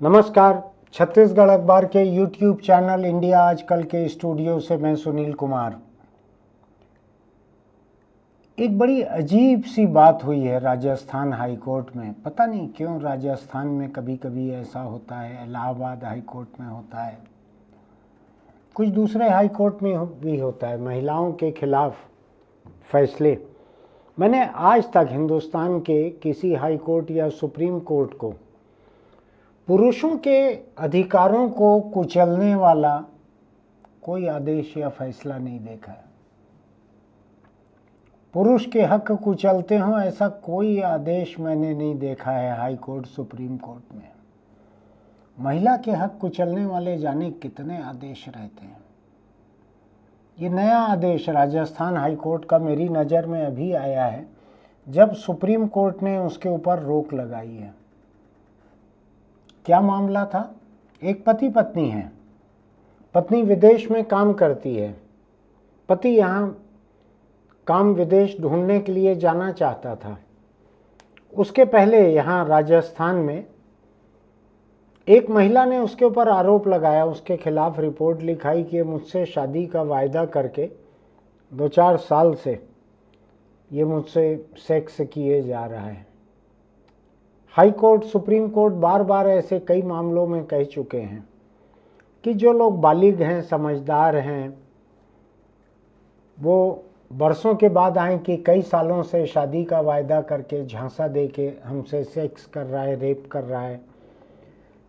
नमस्कार। छत्तीसगढ़ अखबार के यूट्यूब चैनल इंडिया आजकल के स्टूडियो से मैं सुनील कुमार। एक बड़ी अजीब सी बात हुई है राजस्थान हाई कोर्ट में। पता नहीं क्यों राजस्थान में कभी कभी ऐसा होता है, इलाहाबाद हाई कोर्ट में होता है, कुछ दूसरे हाई कोर्ट में भी होता है। महिलाओं के खिलाफ फैसले। मैंने आज तक हिंदुस्तान के किसी हाई कोर्ट या सुप्रीम कोर्ट को पुरुषों के अधिकारों को कुचलने वाला कोई आदेश या फैसला नहीं देखा है। पुरुष के हक कुचलते हों ऐसा कोई आदेश मैंने नहीं देखा है हाई कोर्ट, सुप्रीम कोर्ट में। महिला के हक कुचलने वाले जाने कितने आदेश रहते हैं। ये नया आदेश राजस्थान हाई कोर्ट का मेरी नज़र में अभी आया है, जब सुप्रीम कोर्ट ने उसके ऊपर रोक लगाई है। क्या मामला था? एक पति पत्नी है। पत्नी विदेश में काम करती है। पति यहाँ काम विदेश ढूंढने के लिए जाना चाहता था। उसके पहले यहाँ राजस्थान में एक महिला ने उसके ऊपर आरोप लगाया, उसके खिलाफ रिपोर्ट लिखाई कि मुझसे शादी का वायदा करके 2-4 साल से ये मुझसे सेक्स किए जा रहा है। High court, supreme court bar बार ऐसे कई मामलों में कह चुके हैं कि जो लोग बालिग हैं, समझदार हैं, वो बरसों के बाद आए कि कई सालों से शादी का वायदा करके झांसा दे के हमसे सेक्स कर रहा है, रेप कर रहा है,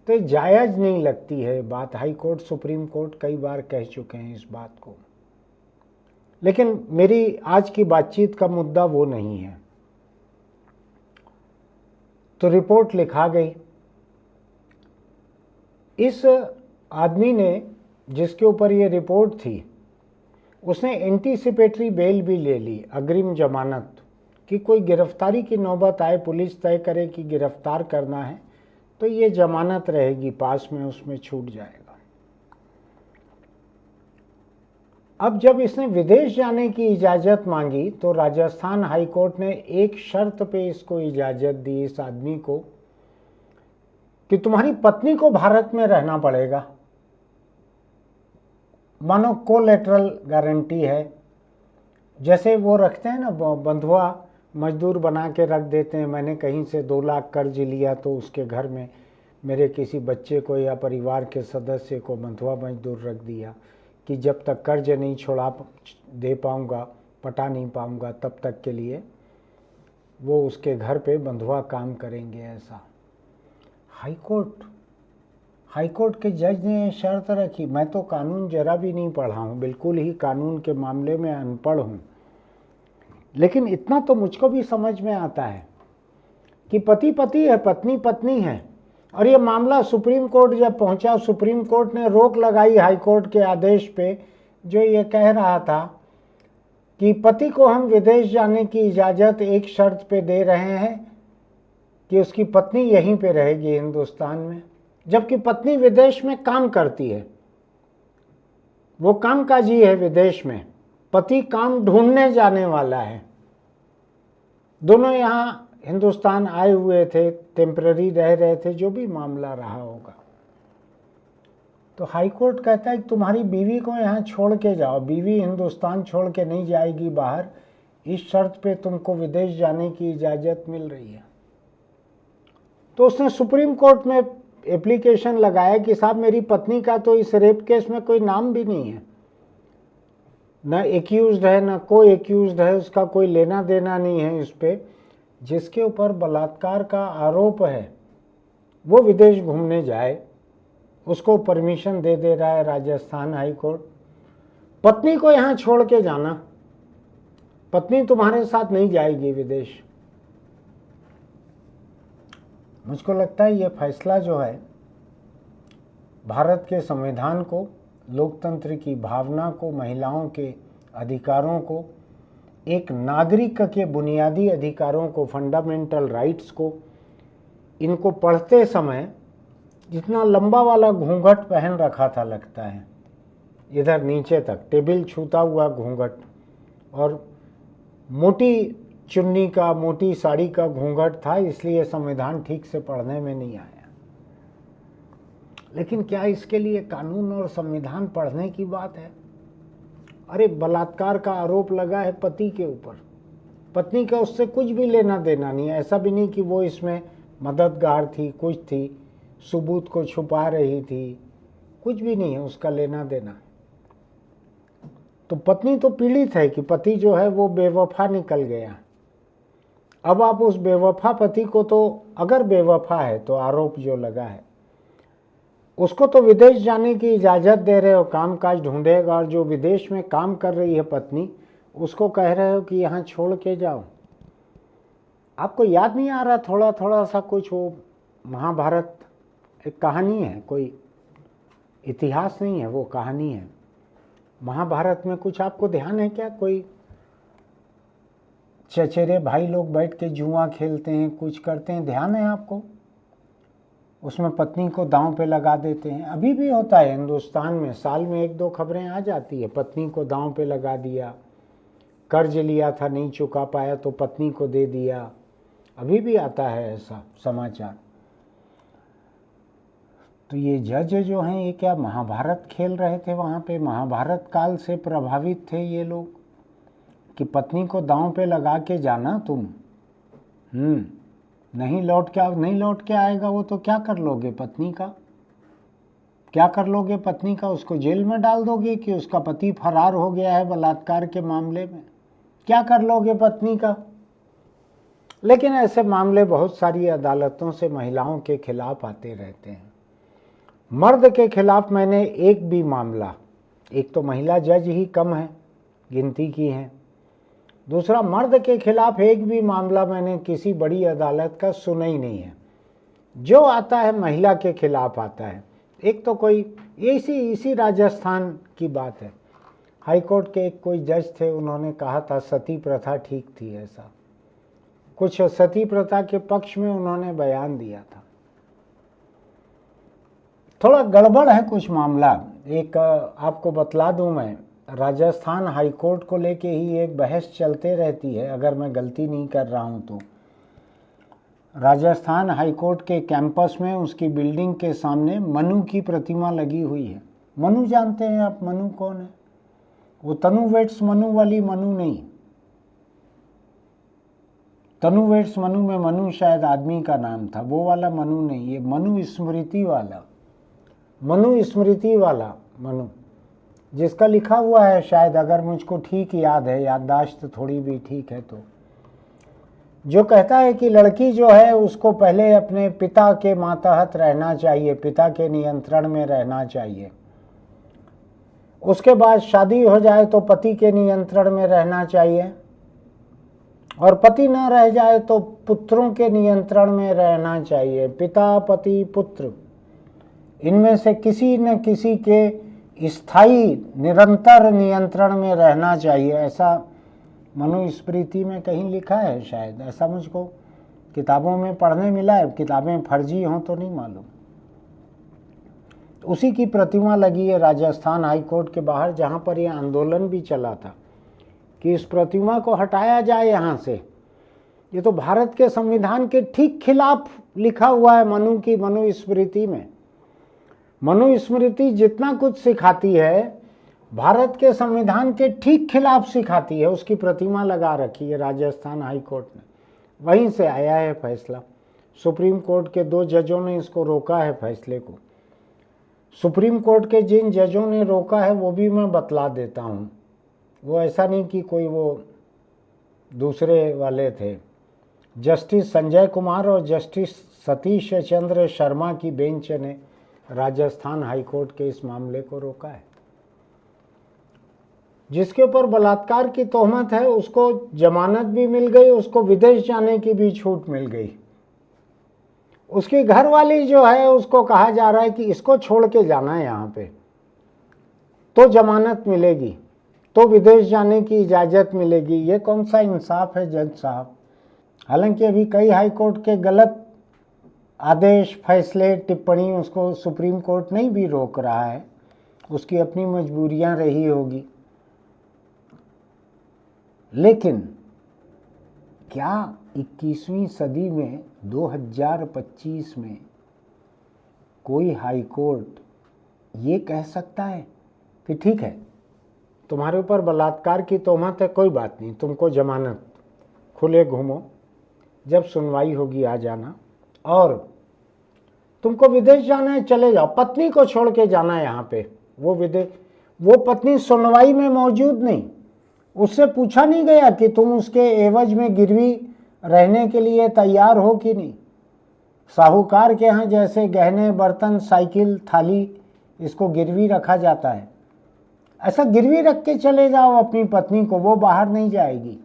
तो जायज़ नहीं लगती है बात। हाई कोर्ट, सुप्रीम कोर्ट कई बार कह चुके हैं इस बात को। लेकिन मेरी आज की बातचीत का मुद्दा वो नहीं है। तो रिपोर्ट लिखा गई। इस आदमी ने, जिसके ऊपर ये रिपोर्ट थी, उसने एंटीसिपेटरी बेल भी ले ली, अग्रिम जमानत, कि कोई गिरफ्तारी की नौबत आए, पुलिस तय करे कि गिरफ्तार करना है तो ये जमानत रहेगी पास में, उसमें छूट जाएगा। अब जब इसने विदेश जाने की इजाज़त मांगी तो राजस्थान हाई कोर्ट ने एक शर्त पे इसको इजाज़त दी, इस आदमी को, कि तुम्हारी पत्नी को भारत में रहना पड़ेगा। मानो कोलेटरल गारंटी है, जैसे वो रखते हैं ना, बंधुआ मजदूर बना के रख देते हैं। मैंने कहीं से 2 लाख कर्ज लिया तो उसके घर में मेरे किसी बच्चे को या परिवार के सदस्य को बंधुआ मजदूर रख दिया कि जब तक कर्ज नहीं छुड़ा दे पाऊँगा, पटा नहीं पाऊँगा, तब तक के लिए वो उसके घर पे बंधुआ काम करेंगे। ऐसा हाई कोर्ट के जज ने शर्त रखी। मैं तो कानून जरा भी नहीं पढ़ा हूँ, बिल्कुल ही कानून के मामले में अनपढ़ हूँ, लेकिन इतना तो मुझको भी समझ में आता है कि पति पति है, पत्नी पत्नी है। और ये मामला सुप्रीम कोर्ट जब पहुंचा, सुप्रीम कोर्ट ने रोक लगाई हाई कोर्ट के आदेश पे, जो ये कह रहा था कि पति को हम विदेश जाने की इजाज़त एक शर्त पे दे रहे हैं कि उसकी पत्नी यहीं पे रहेगी हिंदुस्तान में, जबकि पत्नी विदेश में काम करती है। वो कामकाजी है विदेश में, पति काम ढूंढने जाने वाला है। दोनों यहाँ हिंदुस्तान आए हुए थे, टेम्पररी रह रहे थे, जो भी मामला रहा होगा। तो हाई कोर्ट कहता है कि तुम्हारी बीवी को यहाँ छोड़ के जाओ, बीवी हिंदुस्तान छोड़ के नहीं जाएगी बाहर, इस शर्त पे तुमको विदेश जाने की इजाज़त मिल रही है। तो उसने सुप्रीम कोर्ट में एप्लीकेशन लगाया कि साहब मेरी पत्नी का तो इस रेप केस में कोई नाम भी नहीं है, न एक्यूज्ड है न को एक्यूज्ड है, उसका कोई लेना देना नहीं है इस पे। जिसके ऊपर बलात्कार का आरोप है वो विदेश घूमने जाए, उसको परमिशन दे रहा है राजस्थान हाई कोर्ट। पत्नी को यहाँ छोड़ के जाना, पत्नी तुम्हारे साथ नहीं जाएगी विदेश। मुझको लगता है ये फैसला जो है भारत के संविधान को, लोकतंत्र की भावना को, महिलाओं के अधिकारों को, एक नागरिक के बुनियादी अधिकारों को, फंडामेंटल राइट्स को, इनको पढ़ते समय जितना लंबा वाला घूंघट पहन रखा था, लगता है इधर नीचे तक टेबल छूता हुआ घूंघट, और मोटी चुन्नी का, मोटी साड़ी का घूंघट था, इसलिए संविधान ठीक से पढ़ने में नहीं आया। लेकिन क्या इसके लिए कानून और संविधान पढ़ने की बात है? अरे बलात्कार का आरोप लगा है पति के ऊपर, पत्नी का उससे कुछ भी लेना देना नहीं है। ऐसा भी नहीं कि वो इसमें मददगार थी, कुछ थी, सबूत को छुपा रही थी, कुछ भी नहीं है उसका लेना देना। तो पत्नी तो पीड़ित है कि पति जो है वो बेवफा निकल गया। अब आप उस बेवफा पति को, तो अगर बेवफा है तो आरोप जो लगा है उसको तो विदेश जाने की इजाज़त दे रहे हो, काम काज ढूंढेगा, और जो विदेश में काम कर रही है पत्नी उसको कह रहे हो कि यहाँ छोड़ के जाओ। आपको याद नहीं आ रहा थोड़ा थोड़ा सा कुछ? वो महाभारत एक कहानी है, कोई इतिहास नहीं है, वो कहानी है। महाभारत में कुछ आपको ध्यान है क्या? कोई चचेरे भाई लोग बैठ के जुआ खेलते हैं, कुछ करते हैं, ध्यान है आपको? उसमें पत्नी को दांव पे लगा देते हैं। अभी भी होता है हिंदुस्तान में, साल में 1-2 खबरें आ जाती है, पत्नी को दांव पे लगा दिया, कर्ज लिया था नहीं चुका पाया तो पत्नी को दे दिया। अभी भी आता है ऐसा समाचार। तो ये जज जो हैं ये क्या महाभारत खेल रहे थे वहाँ पे? महाभारत काल से प्रभावित थे ये लोग कि पत्नी को दांव पे लगा के जाना तुम, नहीं लौट के आएगा वो, तो क्या कर लोगे पत्नी का? क्या कर लोगे पत्नी का? उसको जेल में डाल दोगे कि उसका पति फरार हो गया है बलात्कार के मामले में? क्या कर लोगे पत्नी का? लेकिन ऐसे मामले बहुत सारी अदालतों से महिलाओं के खिलाफ आते रहते हैं। मर्द के खिलाफ मैंने एक भी मामला, एक तो महिला जज ही कम है, गिनती की है, दूसरा मर्द के खिलाफ एक भी मामला मैंने किसी बड़ी अदालत का सुना ही नहीं है। जो आता है महिला के खिलाफ आता है। एक तो कोई इसी राजस्थान की बात है, हाई कोर्ट के एक कोई जज थे, उन्होंने कहा था सती प्रथा ठीक थी, ऐसा कुछ सती प्रथा के पक्ष में उन्होंने बयान दिया था। थोड़ा गड़बड़ है कुछ मामला। एक आपको बतला दूं, मैं राजस्थान हाई कोर्ट को लेके ही एक बहस चलते रहती है, अगर मैं गलती नहीं कर रहा हूं तो। राजस्थान हाई कोर्ट के कैंपस में उसकी बिल्डिंग के सामने मनु की प्रतिमा लगी हुई है। मनु जानते हैं आप? मनु कौन है? वो तनु वेट्स मनु वाली मनु नहीं। तनु वेट्स मनु में मनु शायद आदमी का नाम था, वो वाला मनु नहीं, ये मनु स्मृति वाला, मनु स्मृति वाला मनु, जिसका लिखा हुआ है शायद, अगर मुझको ठीक याद है, याददाश्त थोड़ी भी ठीक है, तो जो कहता है कि लड़की जो है उसको पहले अपने पिता के मातहत रहना चाहिए, पिता के नियंत्रण में रहना चाहिए, उसके बाद शादी हो जाए तो पति के नियंत्रण में रहना चाहिए, और पति न रह जाए तो पुत्रों के नियंत्रण में रहना चाहिए। पिता, पति, पुत्र, इनमें से किसी न किसी के स्थायी निरंतर नियंत्रण में रहना चाहिए, ऐसा मनुस्मृति में कहीं लिखा है शायद, ऐसा मुझको किताबों में पढ़ने मिला है। किताबें फर्जी हों तो नहीं मालूम। उसी की प्रतिमा लगी है राजस्थान हाई कोर्ट के बाहर, जहाँ पर यह आंदोलन भी चला था कि इस प्रतिमा को हटाया जाए यहाँ से। ये तो भारत के संविधान के ठीक खिलाफ लिखा हुआ है मनु की मनुस्मृति में। मनुस्मृति जितना कुछ सिखाती है भारत के संविधान के ठीक खिलाफ सिखाती है। उसकी प्रतिमा लगा रखी है राजस्थान हाई कोर्ट ने, वहीं से आया है फैसला। सुप्रीम कोर्ट के 2 जजों ने इसको रोका है फैसले को। सुप्रीम कोर्ट के जिन जजों ने रोका है वो भी मैं बतला देता हूँ। वो ऐसा नहीं कि कोई वो दूसरे वाले थे। जस्टिस संजय कुमार और जस्टिस सतीश चंद्र शर्मा की बेंच ने राजस्थान हाई कोर्ट के इस मामले को रोका है। जिसके ऊपर बलात्कार की तोहमत है उसको जमानत भी मिल गई, उसको विदेश जाने की भी छूट मिल गई। उसकी घरवाली जो है उसको कहा जा रहा है कि इसको छोड़ के जाना है यहाँ पे, तो जमानत मिलेगी, तो विदेश जाने की इजाज़त मिलेगी। ये कौन सा इंसाफ है जज साहब? हालांकि अभी कई हाई कोर्ट के गलत आदेश, फैसले, टिप्पणी उसको सुप्रीम कोर्ट नहीं भी रोक रहा है, उसकी अपनी मजबूरियां रही होगी। लेकिन क्या 21वीं सदी में 2025 में कोई हाई कोर्ट ये कह सकता है कि ठीक है, तुम्हारे ऊपर बलात्कार की तोहमत है, कोई बात नहीं, तुमको जमानत, खुले घूमो, जब सुनवाई होगी आ जाना, और तुमको विदेश जाना है चले जाओ, पत्नी को छोड़ के जाना है यहाँ पे, वो पत्नी सुनवाई में मौजूद नहीं, उससे पूछा नहीं गया कि तुम उसके एवज में गिरवी रहने के लिए तैयार हो कि नहीं। साहूकार के यहाँ जैसे गहने, बर्तन, साइकिल, थाली, इसको गिरवी रखा जाता है, ऐसा गिरवी रख के चले जाओ अपनी पत्नी को, वो बाहर नहीं जाएगी।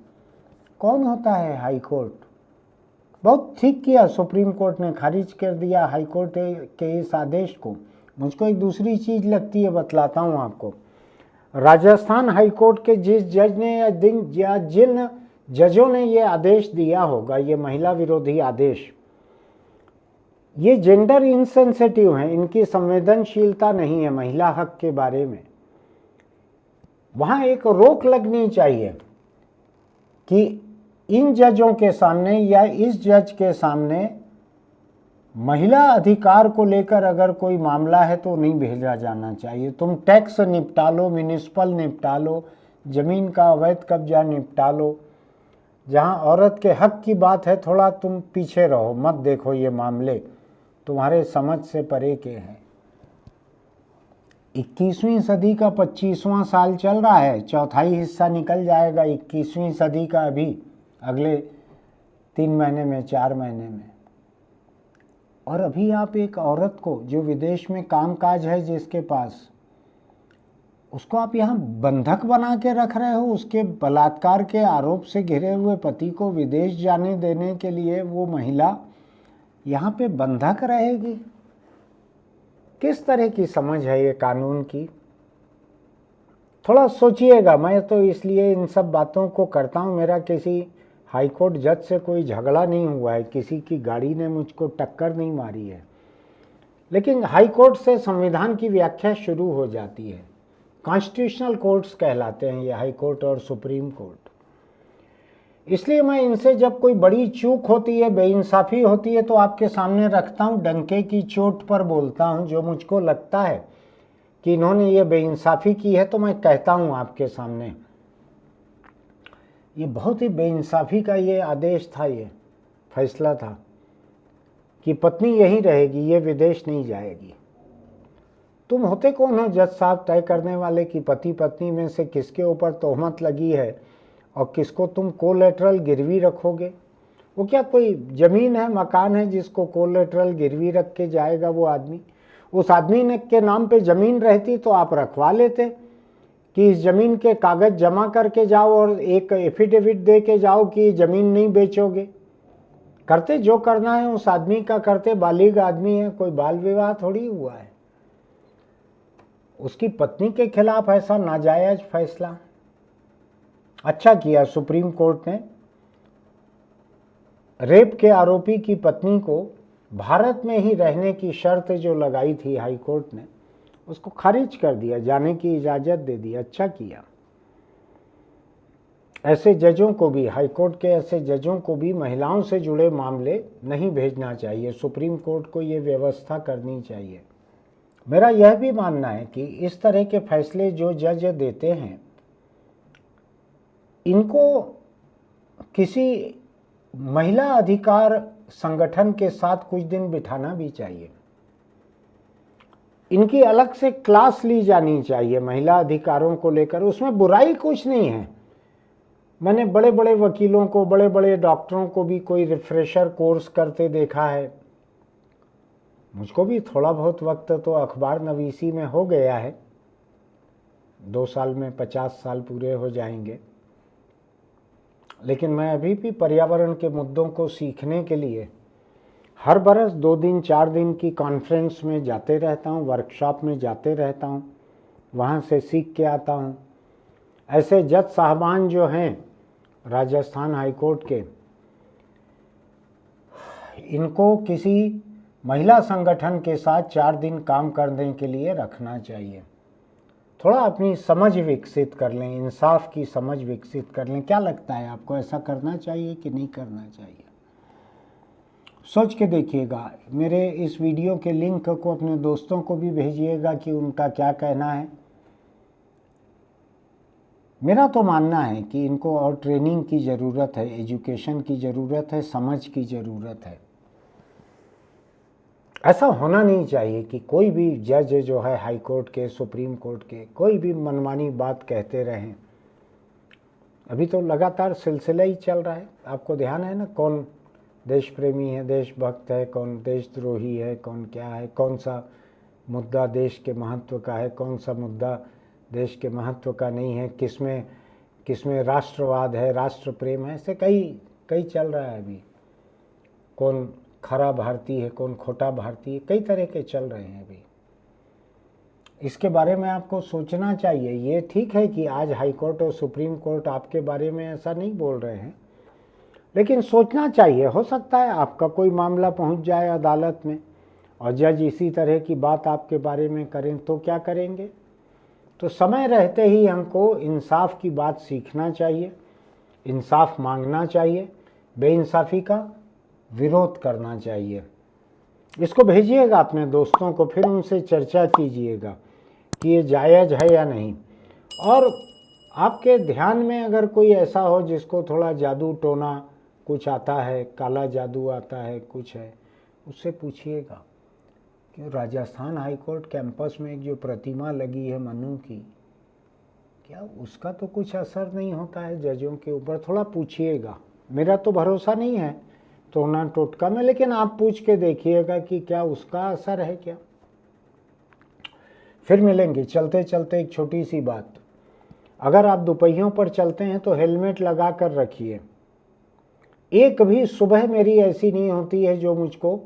कौन होता है हाई कोर्ट? बहुत ठीक किया सुप्रीम कोर्ट ने, खारिज कर दिया हाई कोर्ट के इस आदेश को। मुझको एक दूसरी चीज़ लगती है, बतलाता हूँ आपको। राजस्थान हाई कोर्ट के जिस जज ने या जिन जजों ने ये आदेश दिया होगा, ये महिला विरोधी आदेश, ये जेंडर इनसेंसिटिव हैं, इनकी संवेदनशीलता नहीं है महिला हक के बारे में। वहाँ एक रोक लगनी चाहिए कि इन जजों के सामने या इस जज के सामने महिला अधिकार को लेकर अगर कोई मामला है तो नहीं भेजा जाना चाहिए। तुम टैक्स निपटा लो, म्युनिसिपल निपटा लो, ज़मीन का अवैध कब्जा निपटा लो, जहाँ औरत के हक की बात है थोड़ा तुम पीछे रहो, मत देखो ये मामले, तुम्हारे समझ से परे के हैं। 21वीं सदी का 25वां साल चल रहा है, चौथाई हिस्सा निकल जाएगा 21वीं सदी का अभी अगले 3 महीने में, 4 महीने में। और अभी आप एक औरत को जो विदेश में कामकाज है जिसके पास, उसको आप यहाँ बंधक बना के रख रहे हो। उसके बलात्कार के आरोप से घिरे हुए पति को विदेश जाने देने के लिए वो महिला यहाँ पे बंधक रहेगी। किस तरह की समझ है ये कानून की? थोड़ा सोचिएगा। मैं तो इसलिए इन सब बातों को करता हूँ, मेरा किसी हाई कोर्ट जज से कोई झगड़ा नहीं हुआ है, किसी की गाड़ी ने मुझको टक्कर नहीं मारी है, लेकिन हाई कोर्ट से संविधान की व्याख्या शुरू हो जाती है। कॉन्स्टिट्यूशनल कोर्ट्स कहलाते हैं ये हाई कोर्ट और सुप्रीम कोर्ट। इसलिए मैं इनसे जब कोई बड़ी चूक होती है, बेइंसाफ़ी होती है, तो आपके सामने रखता हूँ, डंके की चोट पर बोलता हूँ। जो मुझको लगता है कि इन्होंने ये बेइंसाफ़ी की है तो मैं कहता हूँ आपके सामने, ये बहुत ही बेइंसाफ़ी का ये आदेश था, ये फैसला था कि पत्नी यहीं रहेगी, ये विदेश नहीं जाएगी। तुम होते कौन हो जज साहब तय करने वाले कि पति पत्नी में से किसके ऊपर तोहमत लगी है और किसको तुम कोलेटरल गिरवी रखोगे? वो क्या कोई ज़मीन है, मकान है जिसको कोलेटरल गिरवी रख के जाएगा वो आदमी? उस आदमी ने के नाम पे ज़मीन रहती तो आप रखवा लेते कि इस ज़मीन के कागज़ जमा करके जाओ और एक एफिडेविट दे के जाओ कि ज़मीन नहीं बेचोगे। करते जो करना है उस आदमी का करते, बालिग आदमी है, कोई बाल विवाह थोड़ी हुआ है। उसकी पत्नी के खिलाफ ऐसा नाजायज फैसला। अच्छा किया सुप्रीम कोर्ट ने रेप के आरोपी की पत्नी को भारत में ही रहने की शर्त जो लगाई थी हाई कोर्ट ने, उसको खारिज कर दिया, जाने की इजाज़त दे दी। अच्छा किया। ऐसे जजों को भी, हाई कोर्ट के ऐसे जजों को भी महिलाओं से जुड़े मामले नहीं भेजना चाहिए। सुप्रीम कोर्ट को ये व्यवस्था करनी चाहिए। मेरा यह भी मानना है कि इस तरह के फैसले जो जज देते हैं, इनको किसी महिला अधिकार संगठन के साथ कुछ दिन बिठाना भी चाहिए। इनकी अलग से क्लास ली जानी चाहिए महिला अधिकारों को लेकर। उसमें बुराई कुछ नहीं है। मैंने बड़े बड़े वकीलों को, बड़े बड़े डॉक्टरों को भी कोई रिफ्रेशर कोर्स करते देखा है। मुझको भी थोड़ा बहुत वक्त तो अखबार नवीसी में हो गया है, 2 साल में 50 साल पूरे हो जाएंगे। लेकिन मैं अभी भी पर्यावरण के मुद्दों को सीखने के लिए हर बरस 2 दिन 4 दिन की कॉन्फ्रेंस में जाते रहता हूँ, वर्कशॉप में जाते रहता हूँ, वहाँ से सीख के आता हूँ। ऐसे जज साहबान जो हैं राजस्थान हाई कोर्ट के, इनको किसी महिला संगठन के साथ 4 दिन काम करने के लिए रखना चाहिए। थोड़ा अपनी समझ विकसित कर लें, इंसाफ की समझ विकसित कर लें। क्या लगता है आपको, ऐसा करना चाहिए कि नहीं करना चाहिए? सोच के देखिएगा। मेरे इस वीडियो के लिंक को अपने दोस्तों को भी भेजिएगा कि उनका क्या कहना है। मेरा तो मानना है कि इनको और ट्रेनिंग की ज़रूरत है, एजुकेशन की ज़रूरत है, समझ की ज़रूरत है। ऐसा होना नहीं चाहिए कि कोई भी जज जो है हाई कोर्ट के, सुप्रीम कोर्ट के, कोई भी मनमानी बात कहते रहें। अभी तो लगातार सिलसिला ही चल रहा है, आपको ध्यान है ना, कौन देश प्रेमी है, देशभक्त है, कौन देशद्रोही है, कौन क्या है, कौन सा मुद्दा देश के महत्व का है, कौन सा मुद्दा देश के महत्व का नहीं है, किसमें राष्ट्रवाद है, राष्ट्र प्रेम है, ऐसे कई चल रहा है अभी। कौन खरा भारतीय है, कौन खोटा भारतीय है, कई तरह के चल रहे हैं अभी। इसके बारे में आपको सोचना चाहिए। ये ठीक है कि आज हाई कोर्ट और सुप्रीम कोर्ट आपके बारे में ऐसा नहीं बोल रहे हैं, लेकिन सोचना चाहिए। हो सकता है आपका कोई मामला पहुंच जाए अदालत में और जज इसी तरह की बात आपके बारे में करें तो क्या करेंगे। तो समय रहते ही हमको इंसाफ की बात सीखना चाहिए, इंसाफ मांगना चाहिए, बेइंसाफ़ी का विरोध करना चाहिए। इसको भेजिएगा अपने दोस्तों को, फिर उनसे चर्चा कीजिएगा कि ये जायज़ है या नहीं। और आपके ध्यान में अगर कोई ऐसा हो जिसको थोड़ा जादू टोना कुछ आता है, काला जादू आता है, कुछ है, उससे पूछिएगा कि राजस्थान हाई कोर्ट कैंपस में एक जो प्रतिमा लगी है मनु की, क्या उसका तो कुछ असर नहीं होता है जजों के ऊपर? थोड़ा पूछिएगा। मेरा तो भरोसा नहीं है टोना टोटका में, लेकिन आप पूछ के देखिएगा कि क्या उसका असर है क्या। फिर मिलेंगे। चलते चलते एक छोटी सी बात, अगर आप दोपहियों पर चलते हैं तो हेलमेट लगा कर रखिए। एक भी सुबह मेरी ऐसी नहीं होती है जो मुझको,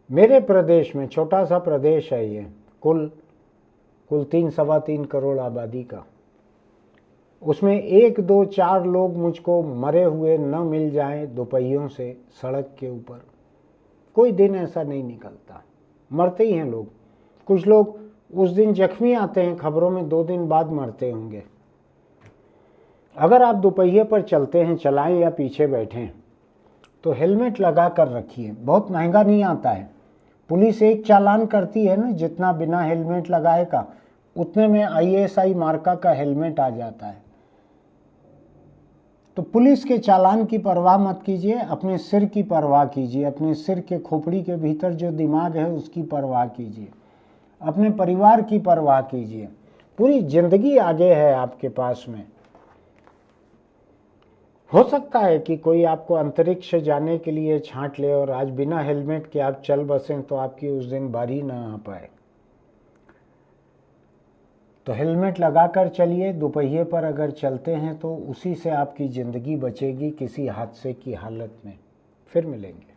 मेरे प्रदेश में, छोटा सा प्रदेश है ये, कुल 3-3.25 करोड़ आबादी का, उसमें 1, 2, 4 लोग मुझको मरे हुए न मिल जाएं दोपहियों से सड़क के ऊपर। कोई दिन ऐसा नहीं निकलता, मरते ही हैं लोग। कुछ लोग उस दिन जख्मी आते हैं खबरों में, 2 दिन बाद मरते होंगे। अगर आप दोपहिए पर चलते हैं, चलाएं या पीछे बैठें, तो हेलमेट लगा कर रखिए। बहुत महंगा नहीं आता है। पुलिस एक चालान करती है ना, जितना बिना हेलमेट लगाए का, उतने में ISI मार्का का हेलमेट आ जाता है। तो पुलिस के चालान की परवाह मत कीजिए, अपने सिर की परवाह कीजिए। अपने सिर के खोपड़ी के भीतर जो दिमाग है उसकी परवाह कीजिए, अपने परिवार की परवाह कीजिए। पूरी जिंदगी आगे है आपके पास में। हो सकता है कि कोई आपको अंतरिक्ष जाने के लिए छांट ले और आज बिना हेलमेट के आप चल बसें तो आपकी उस दिन बारी ना आ पाए। तो हेलमेट लगाकर चलिए। दोपहिए पर अगर चलते हैं तो उसी से आपकी ज़िंदगी बचेगी किसी हादसे की हालत में। फिर मिलेंगे।